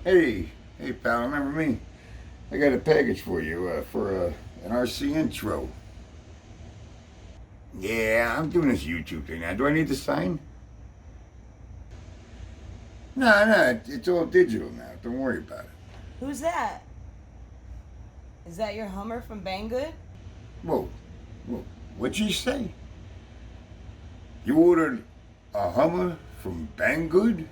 Hey pal, remember me? I got a package for you for an RC intro. Yeah, I'm doing this YouTube thing now. Do I need to sign? No, it's all digital now. Don't worry about it. Who's that? Is that your Hummer from Banggood? Whoa, whoa, what'd you say? You ordered a Hummer from Banggood.com.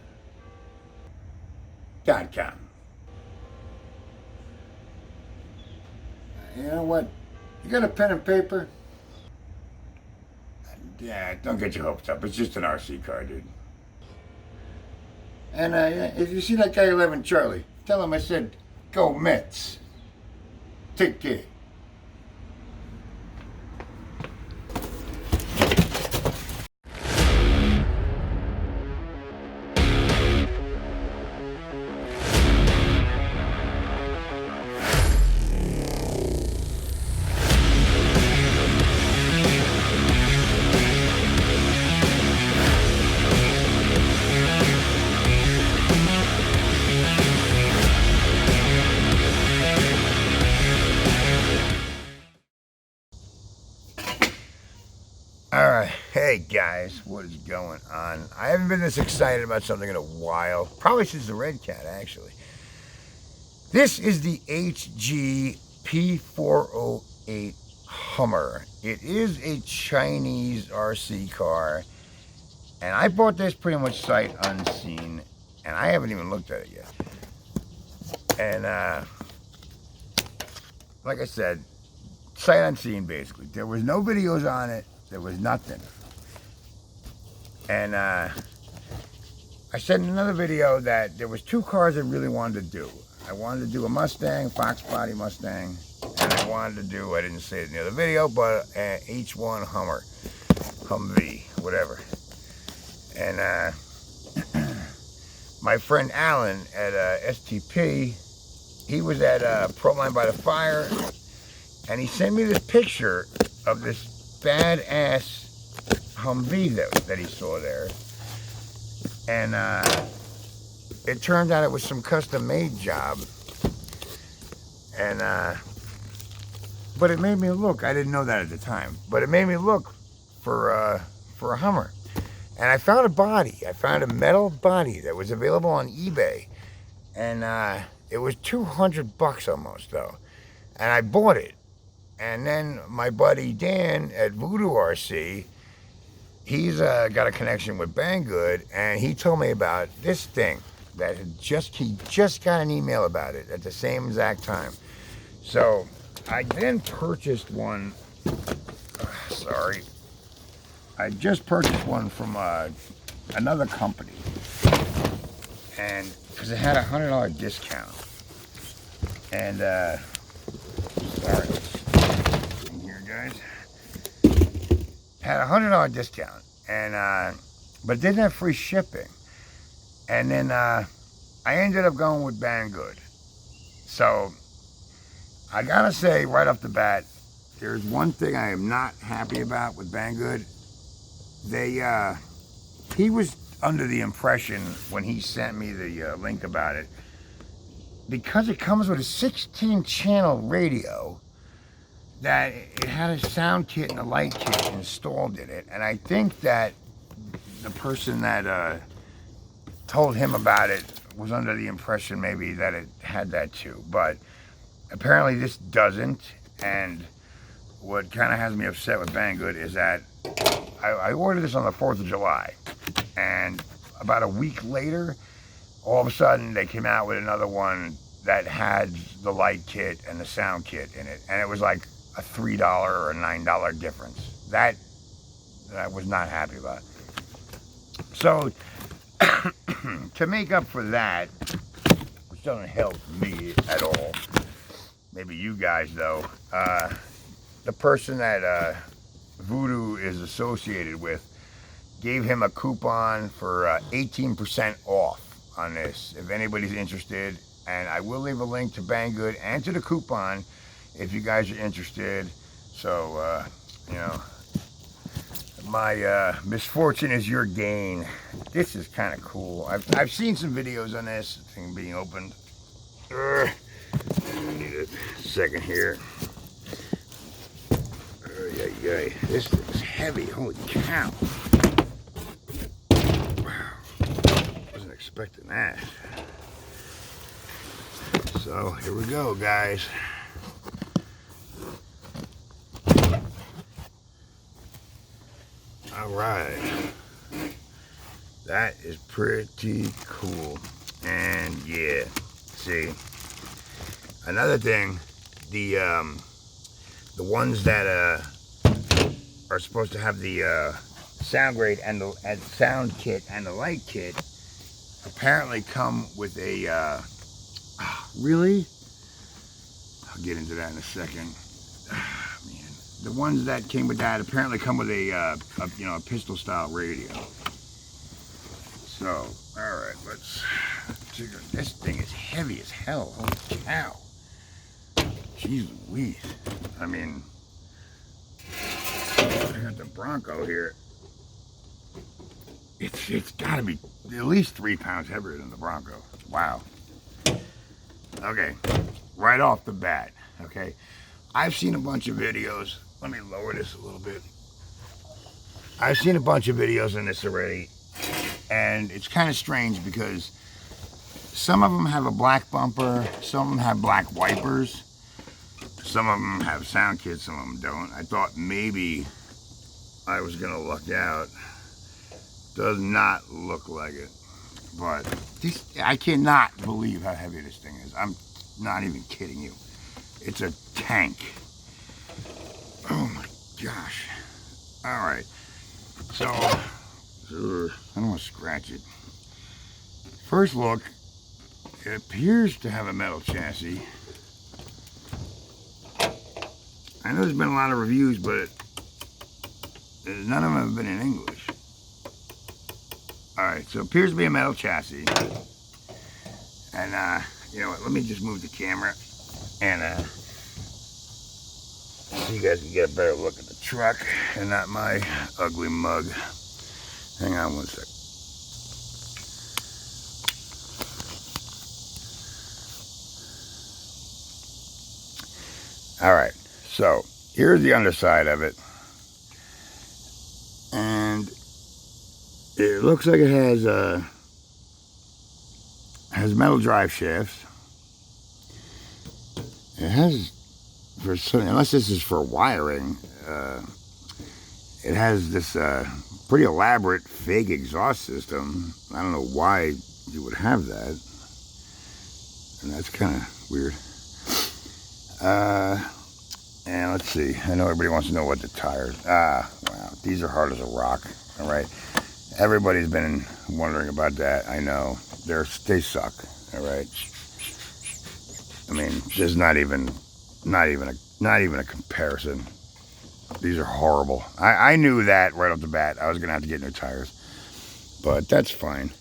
You know what? You got a pen and paper? Yeah, don't get your hopes up. It's just an RC car, dude. And if you see that guy 11 Charlie, tell him I said, go Mets. Take care. Alright, hey guys, what is going on? I haven't been this excited about something in a while. Probably since the Red Cat, actually. This is the HG P408 Hummer. It is a Chinese RC car. And I bought this pretty much sight unseen. And I haven't even looked at it yet. And, like I said, sight unseen, basically. There was no videos on it. There was nothing. And I said in another video that there was two cars I really wanted to do. I wanted to do a Mustang, Fox body Mustang, and I wanted to do, I didn't say it in the other video, but H1 Hummer, Humvee, whatever. And my friend Alan at STP, he was at Proline by the Fire, and he sent me this picture of this badass Humvee that he saw there. And it turned out it was some custom made job. And but it made me look, I didn't know that at the time, but it made me look for a Hummer. And I found a body. I found a metal body that was available on eBay. And it was $200 almost though. And I bought it. And then my buddy Dan at Voodoo RC, he's got a connection with Banggood, and he told me about this thing that he just got an email about it at the same exact time. So I then purchased one. Sorry, I just purchased one from another company, and because it had a $100 discount, and sorry. Guys, had a $100 discount, and but didn't have free shipping. And then I ended up going with Banggood. So I gotta say right off the bat, there's one thing I am not happy about with Banggood. He was under the impression when he sent me the link about it, because it comes with a 16-channel radio, that it had a sound kit and a light kit installed in it. And I think that the person that told him about it was under the impression maybe that it had that too. But apparently this doesn't. And what kind of has me upset with Banggood is that I ordered this on the 4th of July. And about a week later, all of a sudden they came out with another one that had the light kit and the sound kit in it. And it was like a $3 or a $9 difference. That I was not happy about. So to make up for that, which doesn't help me at all, maybe you guys though, the person that Voodoo is associated with gave him a coupon for 18% off on this, if anybody's interested. And I will leave a link to Banggood and to the coupon if you guys are interested. So, you know, my misfortune is your gain. This is kind of cool. I've seen some videos on this thing being opened. Need a second here. Yeah. This thing's heavy. Holy cow. Wow. Wasn't expecting that. So here we go, guys. All right. That is pretty cool. And yeah, see, another thing, the ones that are supposed to have the sound grade and the sound kit and the light kit apparently come with a really? I'll get into that in a second. Man, the ones that came with that apparently come with a pistol style radio. So, all right, let's check it. This thing is heavy as hell. Holy cow! Jeez Louise. I mean, I got the Bronco here. It's got to be at least 3 pounds heavier than the Bronco. Wow. Okay, right off the bat. Okay, I've seen a bunch of videos. Let me lower this a little bit. I've seen a bunch of videos on this already, and it's kind of strange because some of them have a black bumper, some of them have black wipers, some of them have sound kits, some of them don't. I thought maybe I was gonna luck out. Does not look like it, but this, I cannot believe how heavy this thing is. I'm not even kidding you. It's a tank. Oh my gosh. All right. So, I don't want to scratch it. First look, it appears to have a metal chassis. I know there's been a lot of reviews, but none of them have been in English. Alright, so it appears to be a metal chassis. And, you know what, let me just move the camera and, so you guys can get a better look at the truck and not my ugly mug. Hang on one sec. Alright, so here's the underside of it. And it looks like it has metal drive shafts. It has, for some, unless this is for wiring, it has this pretty elaborate fake exhaust system. I don't know why you would have that, and that's kind of weird. And let's see, I know everybody wants to know what the tires, wow, these are hard as a rock. All right, everybody's been wondering about that. I know, they suck. All right, I mean, there's not even a comparison. These are horrible. I knew that right off the bat. I was gonna have to get new tires, but that's fine.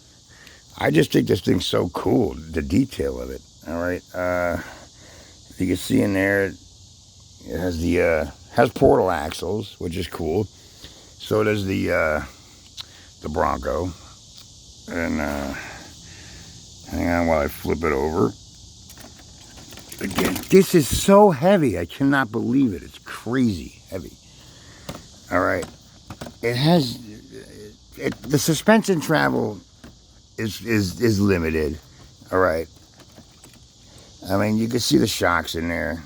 I just think this thing's so cool, the detail of it. All right, if you can see in there, it has the has portal axles, which is cool. So does the Bronco. And hang on while I flip it over. Again, this is so heavy. I cannot believe it. It's crazy heavy. All right. It has the suspension travel is limited. All right. I mean, you can see the shocks in there.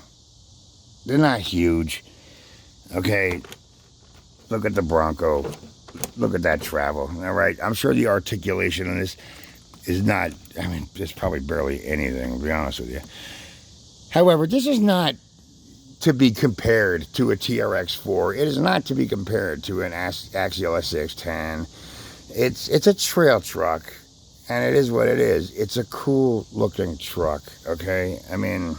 They're not huge. Okay. Look at the Bronco. Look at that travel. All right. I'm sure the articulation on this is not, I mean, there's probably barely anything, to be honest with you. However, this is not to be compared to a TRX-4. It is not to be compared to an Axial SCX-10. It's a trail truck, and it is what it is. It's a cool looking truck, okay? I mean,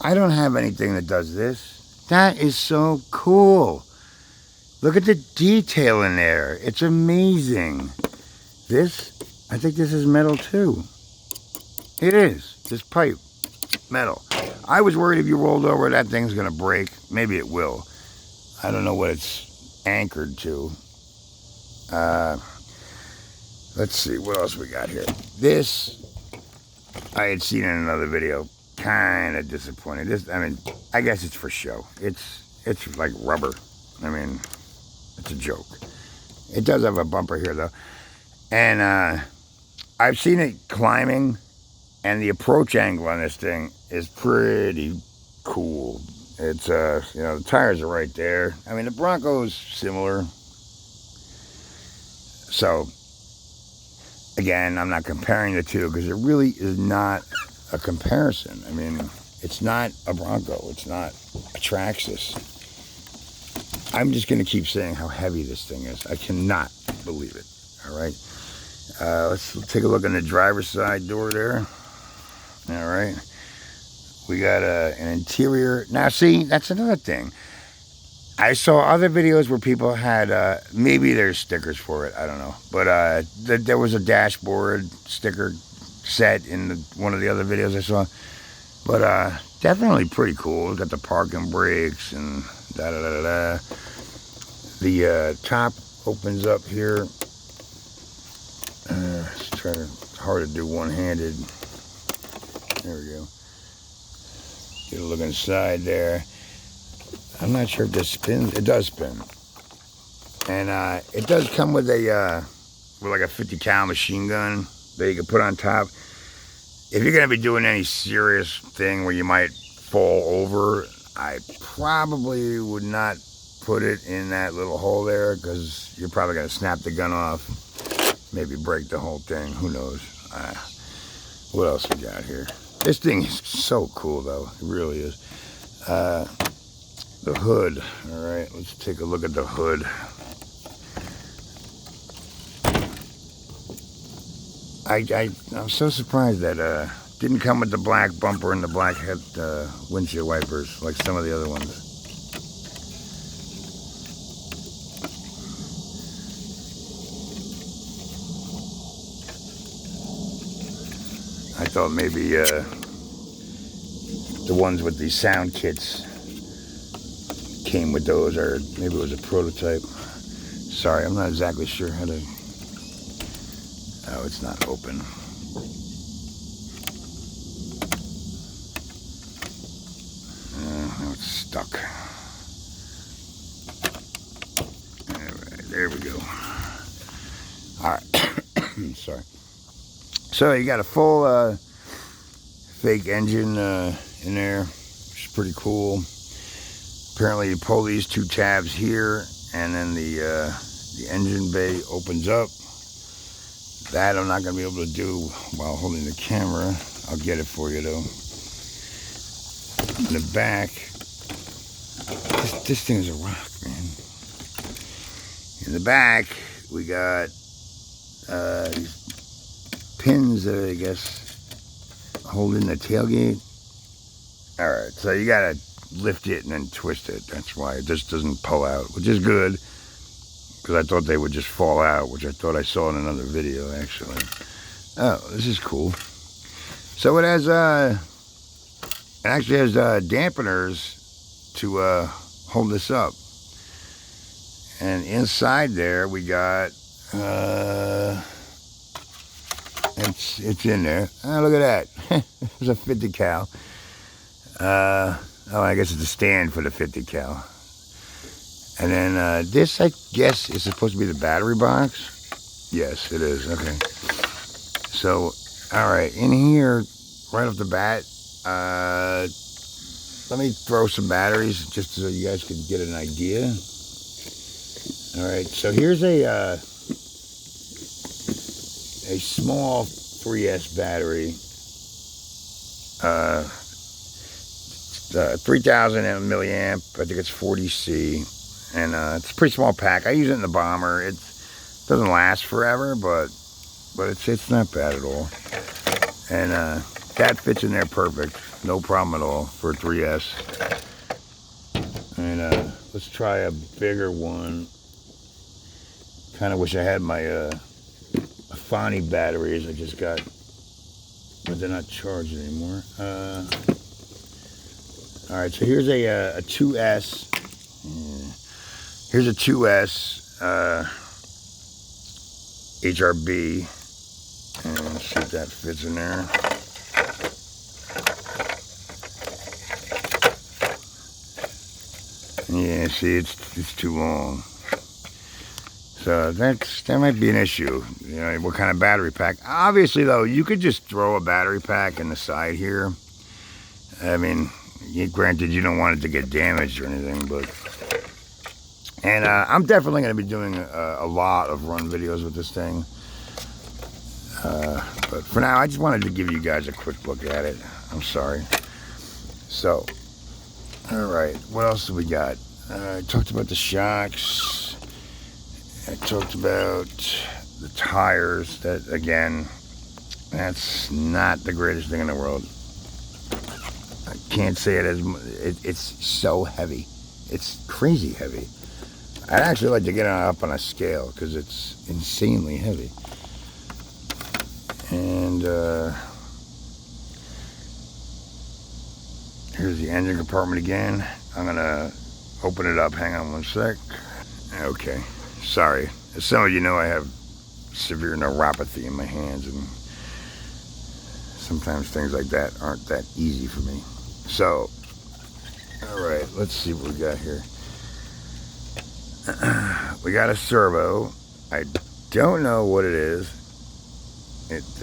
I don't have anything that does this. That is so cool. Look at the detail in there. It's amazing. This, I think this is metal too. It is. This pipe, metal. I was worried if you rolled over, that thing's gonna break. Maybe it will. I don't know what it's anchored to. Let's see, what else we got here? This I had seen in another video. Kind of disappointed. This, I mean, I guess it's for show. It's like rubber. I mean, it's a joke. It does have a bumper here though, and I've seen it climbing, and the approach angle on this thing is pretty cool. It's you know, the tires are right there. I mean, the Bronco's similar. So again, I'm not comparing the two because it really is not a comparison. I mean, it's not a Bronco. It's not a Traxxas. I'm just going to keep saying how heavy this thing is. I cannot believe it. All right. Let's take a look on the driver's side door there. All right. We got an interior. Now, see, that's another thing. I saw other videos where people had, maybe there's stickers for it. I don't know. But there was a dashboard sticker set in one of the other videos I saw. But definitely pretty cool. It's got the parking brakes and da-da-da-da-da. The top opens up here. It's hard to do one-handed. There we go. Get a look inside there. I'm not sure if this spins. It does spin. And it does come with like a 50 cal machine gun that you can put on top. If you're going to be doing any serious thing where you might fall over, I probably would not put it in that little hole there because you're probably going to snap the gun off. Maybe break the whole thing. Who knows? What else we got here? This thing is so cool, though. It really is. The hood. All right, let's take a look at the hood. I'm so surprised that didn't come with the black bumper and the black head windshield wipers like some of the other ones. I thought maybe the ones with the sound kits came with those, or maybe it was a prototype. Sorry, I'm not exactly sure how to... Oh, it's not open. Now it's stuck. All right, there we go. All right, sorry. So you got a full fake engine in there, which is pretty cool. Apparently you pull these two tabs here, and then the engine bay opens up. That I'm not going to be able to do while holding the camera. I'll get it for you though. In the back, this thing is a rock, man. In the back, we got these pins that I guess hold in the tailgate. All right, so you got to lift it and then twist it. That's why it just doesn't pull out, which is good. Because I thought they would just fall out, which I thought I saw in another video, actually. Oh, this is cool. So it has, it actually has dampeners to hold this up. And inside there, we got, it's in there. Oh, look at that. There's a 50 cal. Oh, I guess it's a stand for the 50 cal. And then this, I guess, is supposed to be the battery box. Yes, it is. Okay. So, all right. In here, right off the bat, let me throw some batteries just so you guys can get an idea. All right. So here's a small 3S battery. 3,000 milliamp. I think it's 40C. And it's a pretty small pack. I use it in the Bomber. It doesn't last forever, but it's not bad at all. And that fits in there perfect. No problem at all for a 3S. And let's try a bigger one. Kind of wish I had my Fani batteries I just got, but they're not charged anymore. All right, so here's a 2S. Here's a 2S HRB, and let's see if that fits in there. Yeah, see, it's too long. So that might be an issue. You know, what kind of battery pack? Obviously, though, you could just throw a battery pack in the side here. I mean, granted, you don't want it to get damaged or anything, but... And I'm definitely going to be doing a lot of run videos with this thing. But for now, I just wanted to give you guys a quick look at it. I'm sorry. So, alright, what else do we got? I talked about the shocks. I talked about the tires. That, again, that's not the greatest thing in the world. I can't say it as it's so heavy. It's crazy heavy. I'd actually like to get it up on a scale because it's insanely heavy. And here's the engine compartment again. I'm gonna open it up. Hang on one sec. Okay, sorry. As some of you know, I have severe neuropathy in my hands, and sometimes things like that aren't that easy for me. So, all right, let's see what we got here. We got a servo. I don't know what it is.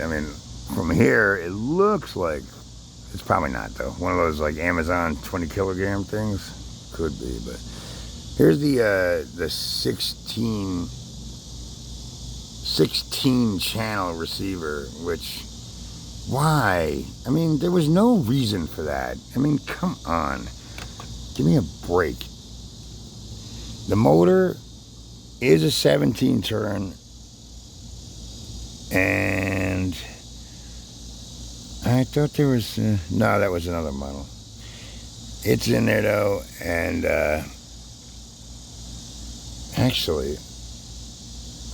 I mean, from here, it looks like, it's probably not though. One of those like Amazon 20 kilogram things. Could be, but here's the 16 channel receiver, which, why? I mean, there was no reason for that. I mean, come on. Give me a break. The motor is a 17 turn, and I thought there was, no, that was another model. It's in there though, and actually,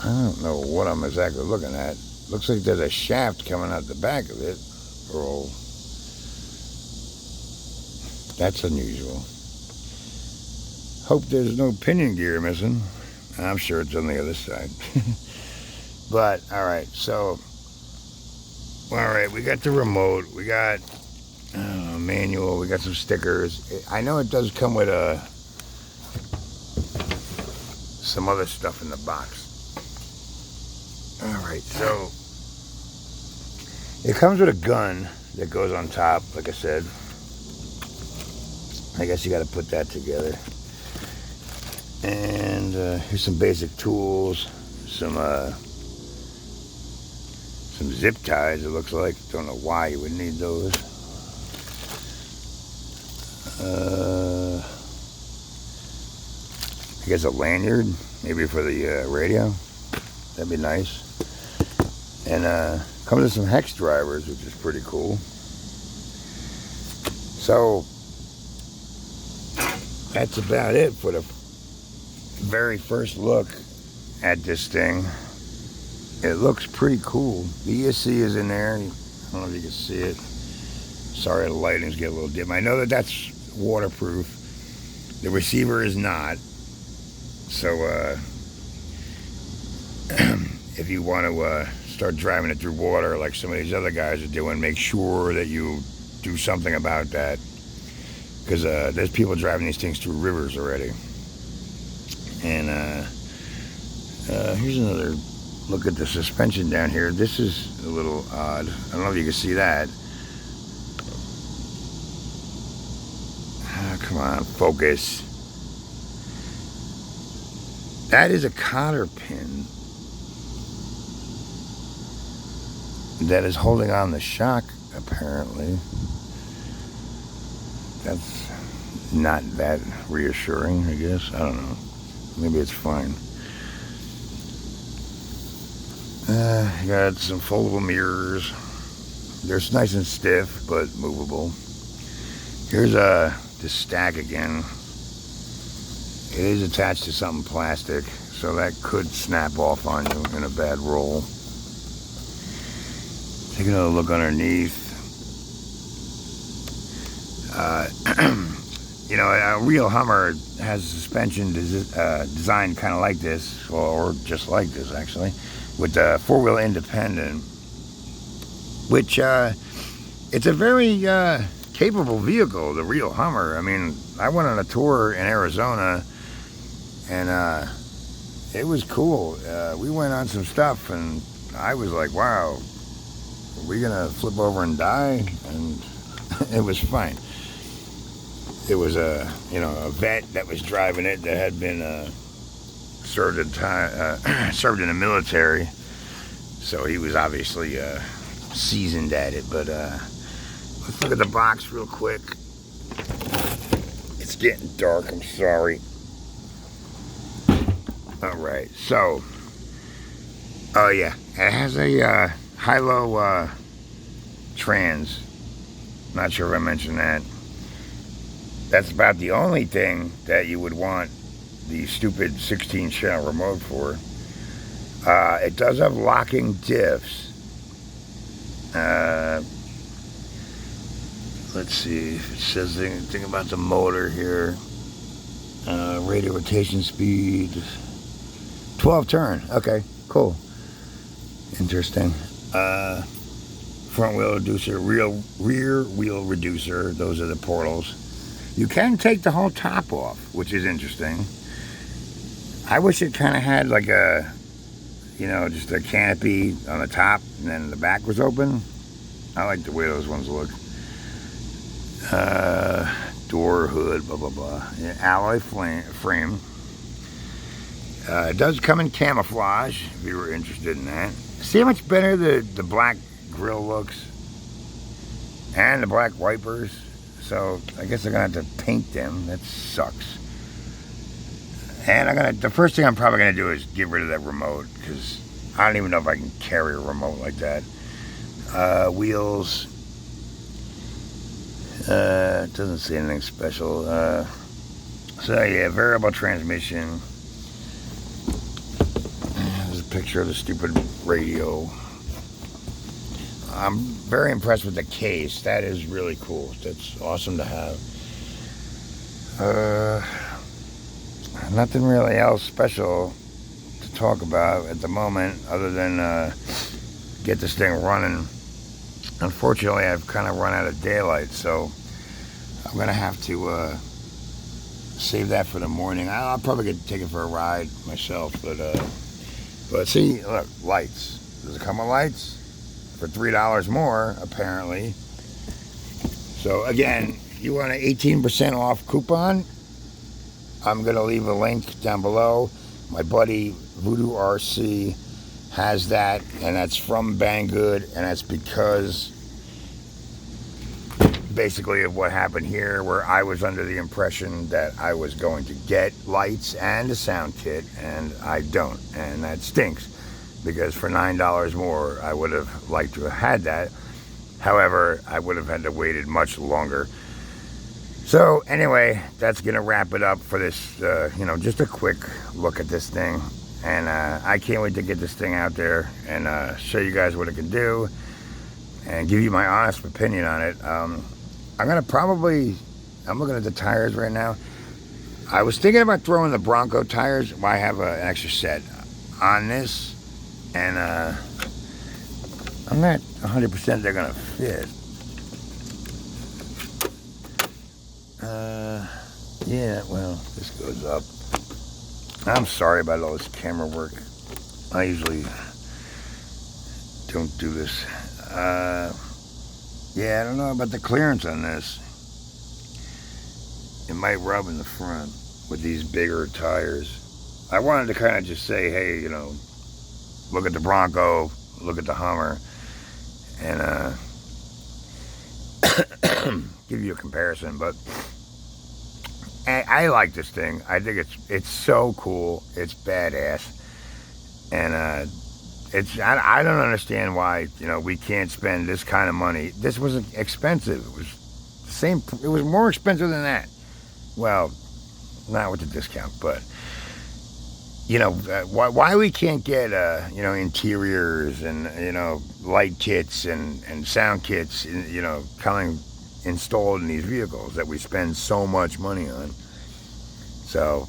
I don't know what I'm exactly looking at. Looks like there's a shaft coming out the back of it. Oh, that's unusual. Hope there's no pinion gear missing. I'm sure it's on the other side. But, alright, so, alright, we got the remote, we got a manual, we got some stickers. I know it does come with some other stuff in the box. Alright, so, it comes with a gun that goes on top, like I said. I guess you got to put that together. And here's some basic tools, some zip ties, it looks like. Don't know why you would need those. I guess a lanyard, maybe for the radio. That'd be nice. And comes with some hex drivers, which is pretty cool. So that's about it for the very first look at this thing. It looks pretty cool. The ESC is in there. I don't know if you can see it. Sorry, the lighting's getting a little dim. I know that that's waterproof. The receiver is not. So if you want to start driving it through water like some of these other guys are doing, make sure that you do something about that, because there's people driving these things through rivers already. And here's another look at the suspension down here. This is a little odd. I don't know if you can see that. Come on, focus. That is a cotter pin that is holding on the shock, apparently. That's not that reassuring, I guess. I don't know. Maybe it's fine. Got some foldable mirrors. They're nice and stiff, but movable. Here's this stack again. It is attached to something plastic, so that could snap off on you in a bad roll. Take another look underneath. You know, a real Hummer has a suspension designed kind of like this, or just like this actually, with the four-wheel independent, which it's a very capable vehicle, the real Hummer. I mean, I went on a tour in Arizona And it was cool. We went on some stuff, and I was like, wow, are we gonna flip over and die? And it was fine. It was a vet that was driving it that had been served served in the military, so he was obviously seasoned at it. But let's look at the box real quick. It's getting dark. I'm sorry. All right, so oh yeah, it has a high-low trans. Not sure if I mentioned that. That's about the only thing that you would want the stupid 16-channel remote for. It does have locking diffs. Let's see if it says anything about the motor here. Rate of rotation speed, 12 turn. Okay, cool. Interesting. Front wheel reducer, rear wheel reducer. Those are the portals. You can take the whole top off, which is interesting. I wish it kind of had like a, just a canopy on the top, and then the back was open. I like the way those ones look. Door, hood, blah, blah, blah. Yeah, alloy frame. It does come in camouflage, if you were interested in that. See how much better the black grill looks? And the black wipers. So I guess I'm gonna have to paint them. That sucks. And the first thing I'm probably gonna do is get rid of that remote, because I don't even know if I can carry a remote like that. Wheels. It doesn't say anything special. So yeah, variable transmission. There's a picture of the stupid radio. I'm very impressed with the case. That is really cool. That's awesome to have. Nothing really else special to talk about at the moment, other than get this thing running. Unfortunately, I've kind of run out of daylight, so I'm going to have to save that for the morning. I'll probably take it for a ride myself, but see, look, lights. Does it come with lights? For $3 more, apparently. So again, you want an 18% off coupon? I'm going to leave a link down below. My buddy Voodoo RC has that, and that's from Banggood, and that's because basically of what happened here, where I was under the impression that I was going to get lights and a sound kit, and I don't, and that stinks, because for $9 more I would have liked to have had that. However, I would have had to waited much longer. So anyway, that's gonna wrap it up for this just a quick look at this thing. And I can't wait to get this thing out there and show you guys what it can do and give you my honest opinion on it. I'm looking at the tires right now. I was thinking about throwing the Bronco tires. I have an extra set on this, and I'm not 100% they're gonna fit. Yeah, well, this goes up. I'm sorry about all this camera work. I usually don't do this. Yeah, I don't know about the clearance on this. It might rub in the front with these bigger tires. I wanted to kind of just say, hey, look at the Bronco, look at the Hummer, and give you a comparison. But I like this thing. I think it's so cool. It's badass, and I don't understand why we can't spend this kind of money. This was expensive. It was the same. It was more expensive than that. Well, not with the discount, but why we can't get interiors and light kits and sound kits coming installed in these vehicles that we spend so much money on. So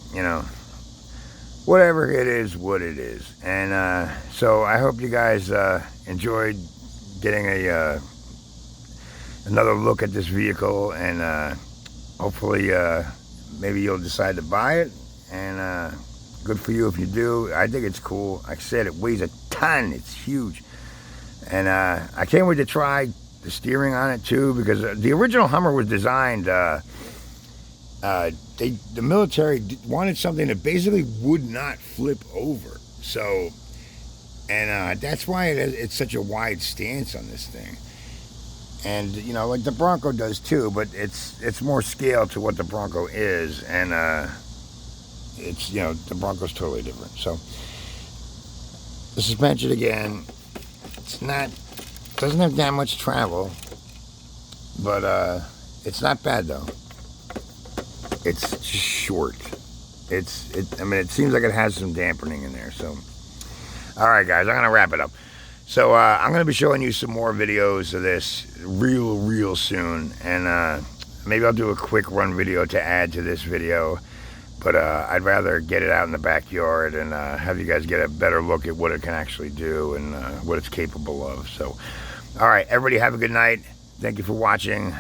whatever it is, what it is. And so I hope you guys enjoyed getting another look at this vehicle, and hopefully maybe you'll decide to buy it and good for you if you do. I think it's cool. Like I said, it weighs a ton. It's huge. And I can't wait to try the steering on it too, because the original Hummer was designed, the military wanted something that basically would not flip over. So, and that's why it's such a wide stance on this thing. And, you know, like the Bronco does too, but it's more scale to what the Bronco is. And it's, you know, the Bronco's totally different. So, the suspension again, doesn't have that much travel, but it's not bad though. It's just short. I mean, it seems like it has some dampening in there. So, all right, guys, I'm gonna wrap it up. So I'm gonna be showing you some more videos of this real soon, and maybe I'll do a quick run video to add to this video. But I'd rather get it out in the backyard and have you guys get a better look at what it can actually do and what it's capable of. So, all right, everybody have a good night. Thank you for watching.